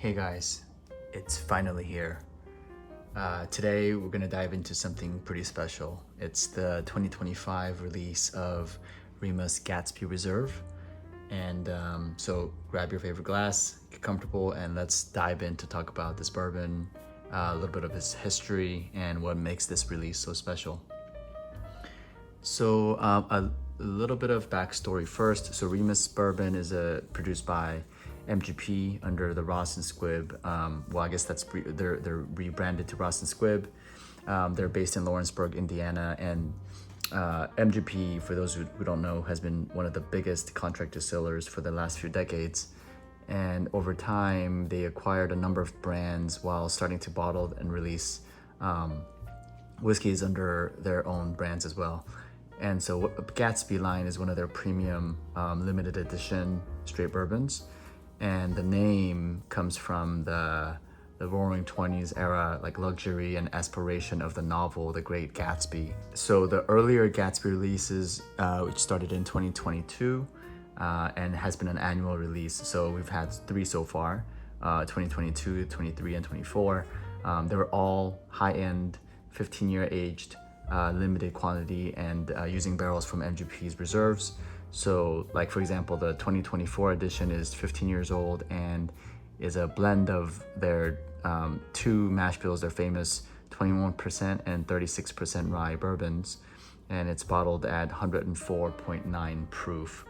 Hey guys, it's finally here. Today we're gonna dive into something pretty special. It's the 2025 release of Remus Gatsby Reserve. And so grab your favorite glass, get comfortable, and let's dive in to talk about this bourbon, a little bit of its history and what makes this release so special. So a little bit of backstory first. So Remus Bourbon is produced by MGP under the Ross and Squibb. Well, I guess they're rebranded to Ross and Squibb. They're based in Lawrenceburg, Indiana, and MGP, for those who don't know, has been one of the biggest contract distillers for the last few decades. And over time, they acquired a number of brands while starting to bottle and release whiskeys under their own brands as well. And so Gatsby line is one of their premium limited edition straight bourbons. And the name comes from the Roaring 20s era, like luxury and aspiration of the novel, The Great Gatsby. So the earlier Gatsby releases, which started in 2022 and has been an annual release. So we've had 3 so far, 2022, 23, and 24. They were all high-end, 15-year aged, limited quantity, and using barrels from MGP's reserves. So like, for example, the 2024 edition is 15 years old and is a blend of their 2 mash bills, their famous 21% and 36% rye bourbons, and it's bottled at 104.9 proof.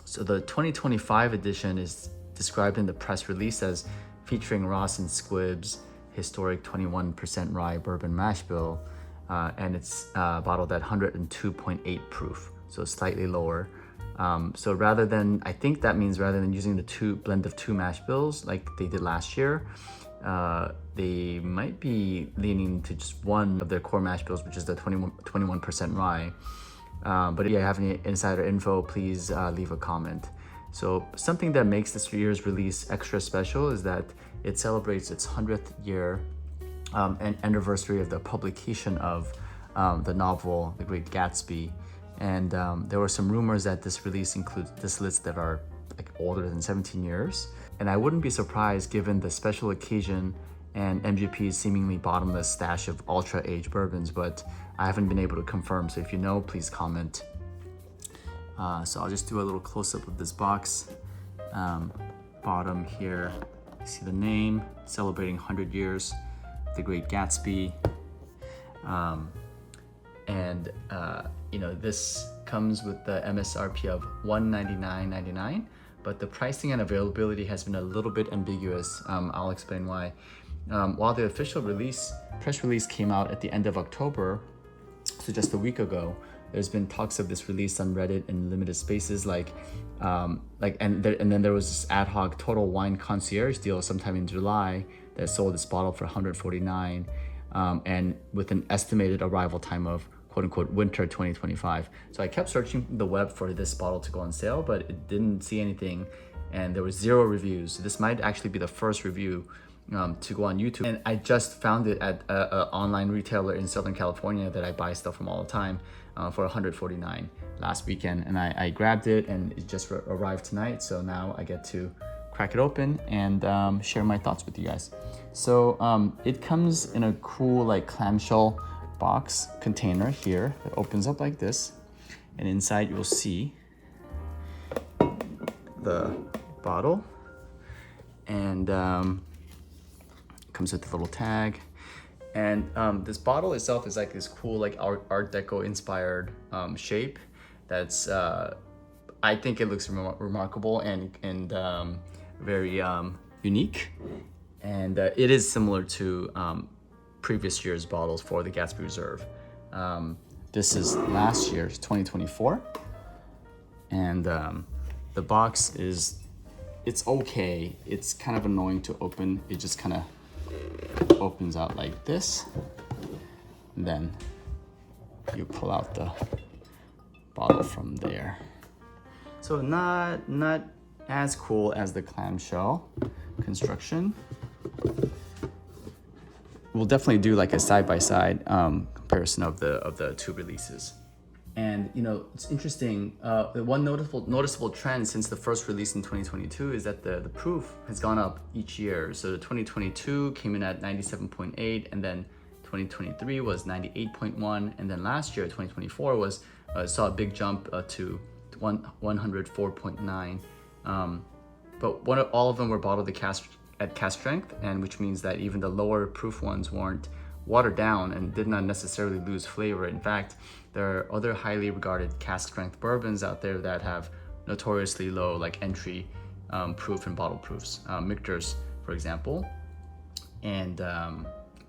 So the 2025 edition is described in the press release as featuring Ross and Squibb's historic 21% rye bourbon mash bill, and it's bottled at 102.8 proof, so slightly lower. So I think that means rather than using the blend of 2 mash bills like they did last year, they might be leaning to just one of their core mash bills, which is the 21% rye. But if you have any insider info, please leave a comment. So something that makes this year's release extra special is that it celebrates its 100th year and anniversary of the publication of the novel, The Great Gatsby. And there were some rumors that this release includes distillates that are like older than 17 years. And I wouldn't be surprised given the special occasion and MGP's seemingly bottomless stash of ultra-aged bourbons, but I haven't been able to confirm. So if you know, please comment. So I'll just do a little close-up of this box. Bottom here, you see the name, celebrating 100 years, The Great Gatsby. This comes with the MSRP of $199.99, but the pricing and availability has been a little bit ambiguous. I'll explain why. While the official press release came out at the end of October, so just a week ago, there's been talks of this release on Reddit in limited spaces, and then there was this ad hoc Total Wine Concierge deal sometime in July that sold this bottle for $149, and with an estimated arrival time of quote unquote winter 2025. So I kept searching the web for this bottle to go on sale, but it didn't see anything, and there was 0 reviews. So this might actually be the first review to go on YouTube. And I just found it at an online retailer in Southern California that I buy stuff from all the time for $149 last weekend. And I grabbed it, and it just arrived tonight. So now I get to crack it open and share my thoughts with you guys. So it comes in a cool like clamshell box container here that opens up like this, and inside you'll see the bottle, and comes with a little tag. And this bottle itself is like this cool like art deco inspired shape that's I think it looks remarkable and very unique, and it is similar to previous year's bottles for the Gatsby Reserve. This is last year's 2024, and the box it's okay. It's kind of annoying to open. It just kind of opens out like this, and then you pull out the bottle from there. So not as cool as the clamshell construction. We'll definitely do like a side-by-side comparison of the 2 releases. And you know, it's interesting. The one noticeable trend since the first release in 2022 is that the proof has gone up each year. So the 2022 came in at 97.8, and then 2023 was 98.1, and then last year 2024 was saw a big jump to 104.9. But all of them were bottled at cask strength, and which means that even the lower proof ones weren't watered down and did not necessarily lose flavor. In fact, there are other highly regarded cask strength bourbons out there that have notoriously low like entry proof and bottle proofs. Michter's, for example. And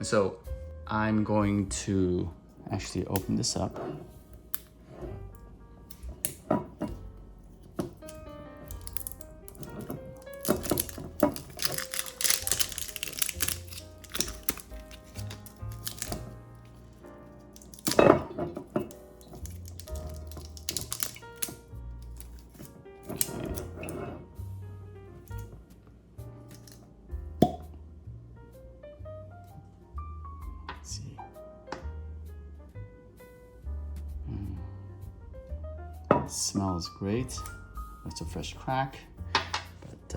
so I'm going to actually open this up. See. Smells great. It's a fresh crack, but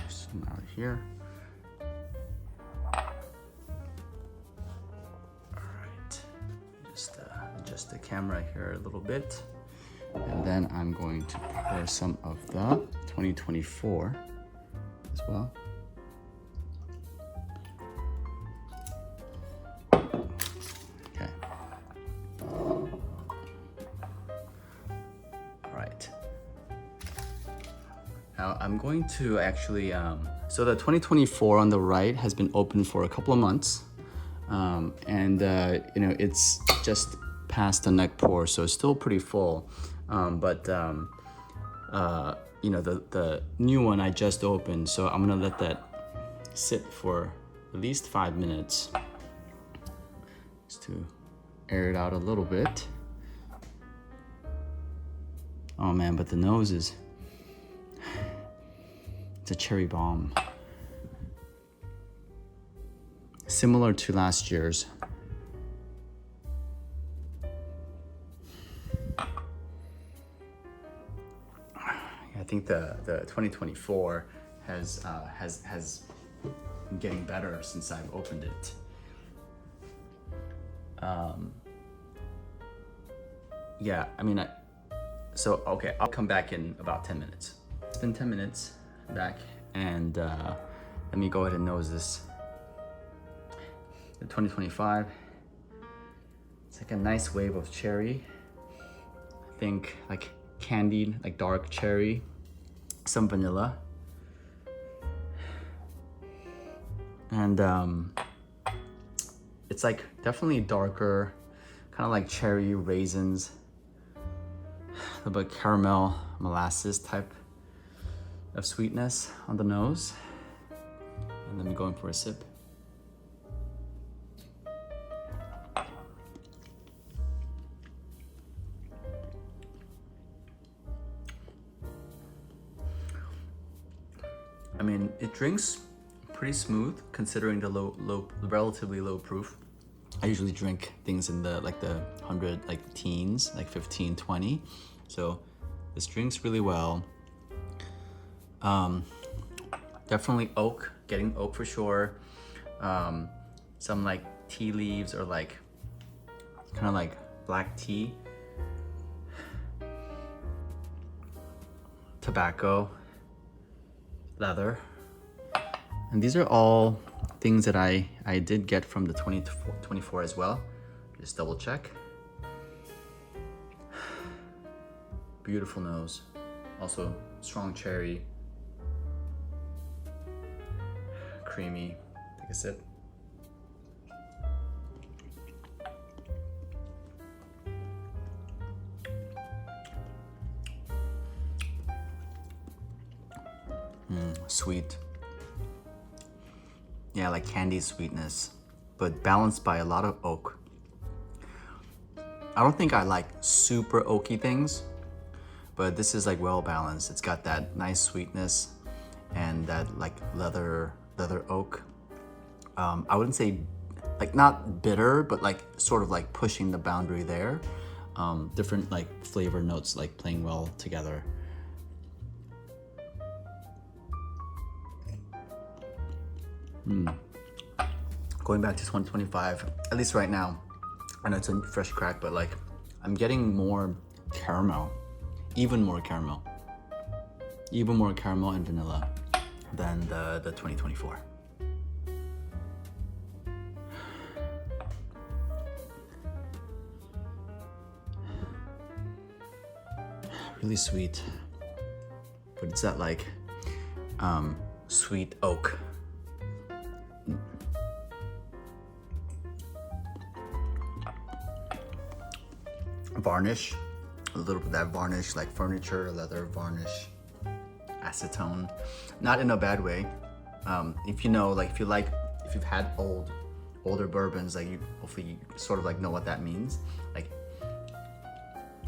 some out here. All right, just adjust the camera here a little bit. And then I'm going to pour some of the 2024 as well. Okay. All right. Now I'm going to actually, so the 2024 on the right has been open for a couple of months. And you know, it's just past the neck pour, so it's still pretty full. You know, the new one I just opened, so I'm gonna let that sit for at least 5 minutes just to air it out a little bit. Oh man, but the nose is, it's a cherry bomb. Similar to last year's. I think the 2024 has been getting better since I've opened it. Yeah, I mean, so okay, I'll come back in about 10 minutes. It's been 10 minutes back, and let me go ahead and nose this. The 2025. It's like a nice wave of cherry. I think like candied, like dark cherry. Some vanilla, and it's like definitely darker, kind of like cherry raisins, a little bit caramel molasses type of sweetness on the nose. And then going for a sip. I mean, it drinks pretty smooth considering the relatively low proof. I usually drink things in the 100 teens, like 15, 20. So this drinks really well. Definitely oak, getting oak for sure. Some like tea leaves or like kind of like black tea. Tobacco. Leather. And these are all things that I did get from the 2024 as well. Just double check. Beautiful nose. Also strong cherry. Creamy. Take a sip. Sweet. Yeah, like candy sweetness, but balanced by a lot of oak. I don't think I like super oaky things, but this is like well balanced. It's got that nice sweetness and that like leather leather oak. I wouldn't say like not bitter, but like sort of like pushing the boundary there. Different like flavor notes like playing well together. Going back to 2025, at least right now, I know it's a fresh crack, but like I'm getting more caramel, even more caramel and vanilla than the 2024. Really sweet, but it's that like sweet oak. Varnish, a little bit of that varnish, like furniture, leather varnish, acetone, not in a bad way. If you know, like if you've had older bourbons, like hopefully you sort of like know what that means. Like,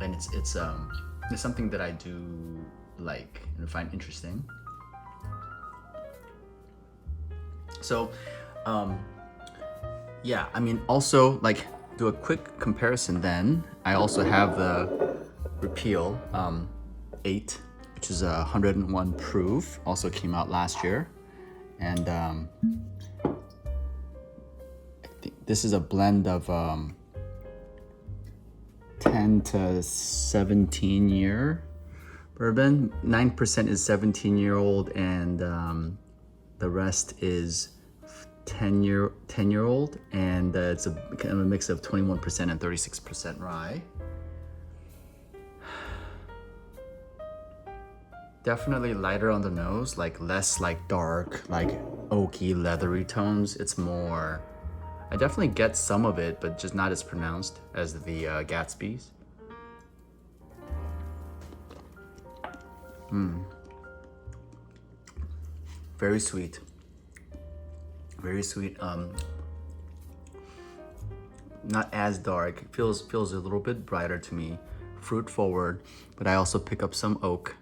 and it's something that I do like and find interesting. So, yeah, I mean, also like do a quick comparison then. I also have the Repeal VIII, which is 101 proof, also came out last year. And I think this is a blend of 10 to 17 year bourbon. 9% is 17-year-old, and the rest is 10-year-old, and it's a kind of a mix of 21% and 36% rye. Definitely lighter on the nose, like less like dark, like oaky, leathery tones. It's more, I definitely get some of it, but just not as pronounced as the Gatsby's. Very sweet. Very sweet. Not as dark. Feels a little bit brighter to me. Fruit forward, but I also pick up some oak.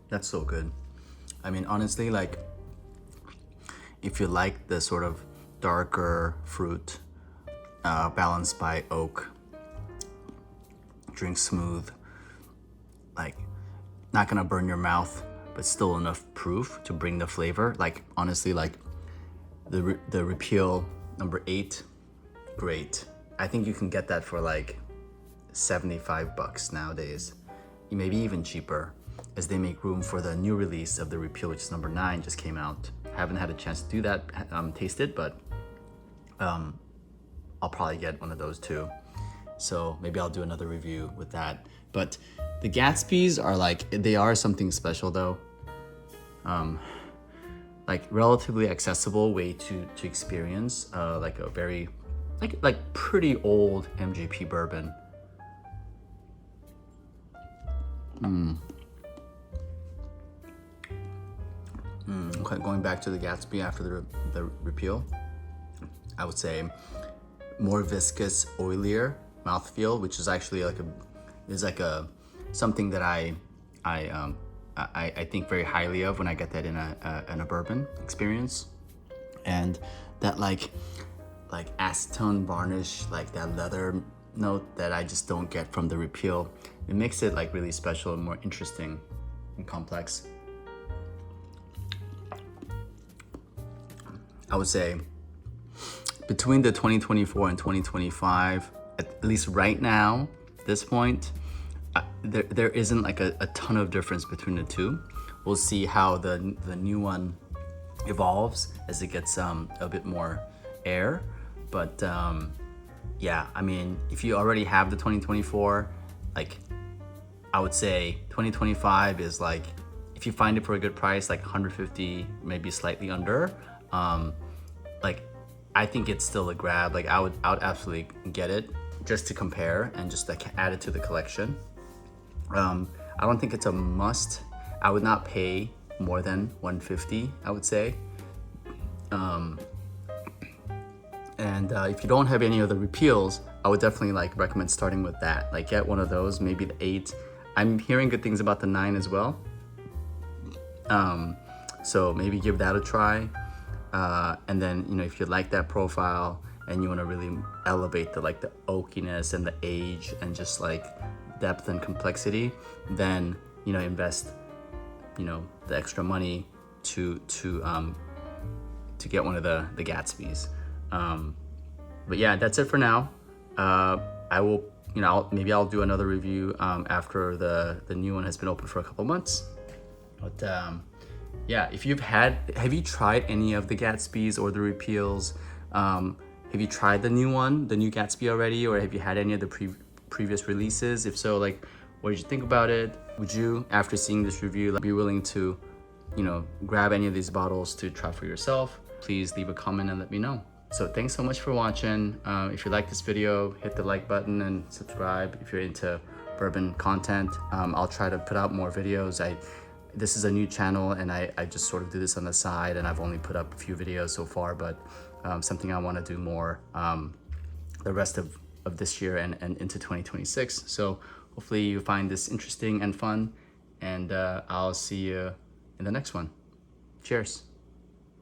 That's so good. I mean, honestly, like if you like the sort of darker fruit balanced by oak, drink smooth, like not gonna burn your mouth, but still enough proof to bring the flavor. Like honestly, like the Repeal number 8, great. I think you can get that for like $75 nowadays, maybe even cheaper, as they make room for the new release of the Repeal, which is number 9, just came out. Haven't had a chance to do that, taste it, but I'll probably get one of those too. So maybe I'll do another review with that. But the Gatsby's are like, they are something special though. Like relatively accessible way to experience like a very, like pretty old MGP bourbon. Okay, going back to the Gatsby after the Repeal, I would say more viscous, oilier mouthfeel, which is actually like something that I think very highly of when I get that in a bourbon experience, and that like acetone varnish, like that leather note that I just don't get from the Repeal. It makes it like really special and more interesting and complex. I would say between the 2024 and 2025, at least right now, this point, there isn't like a ton of difference between the two. We'll see how the new one evolves as it gets a bit more air. But yeah, I mean, if you already have the 2024, like I would say 2025 is like, if you find it for a good price, like 150, maybe slightly under, like I think it's still a grab. Like I would absolutely get it just to compare and just like add it to the collection. I don't think it's a must. I would not pay more than 150, I would say. And if you don't have any of the repeals, I would definitely like recommend starting with that. Like get one of those, maybe the 8. I'm hearing good things about the 9 as well. So maybe give that a try. And then, you know, if you like that profile and you want to really elevate the like the oakiness and the age and just like depth and complexity, then, you know, invest, you know, the extra money to get one of the Gatsbys. But yeah, that's it for now. I will, you know, maybe I'll do another review after the new one has been open for a couple months. But yeah, if have you tried any of the Gatsbys or the repeals? Have you tried the new one, the new Gatsby already, or have you had any of the previous releases? If so, like, what did you think about it? Would you, after seeing this review, like, be willing to, you know, grab any of these bottles to try for yourself? Please leave a comment and let me know. So thanks so much for watching. If you like this video, hit the like button and subscribe if you're into bourbon content. I'll try to put out more videos. This is a new channel and I just sort of do this on the side, and I've only put up a few videos so far, but something I want to do more the rest of this year and into 2026. So hopefully you find this interesting and fun, and I'll see you in the next one. Cheers.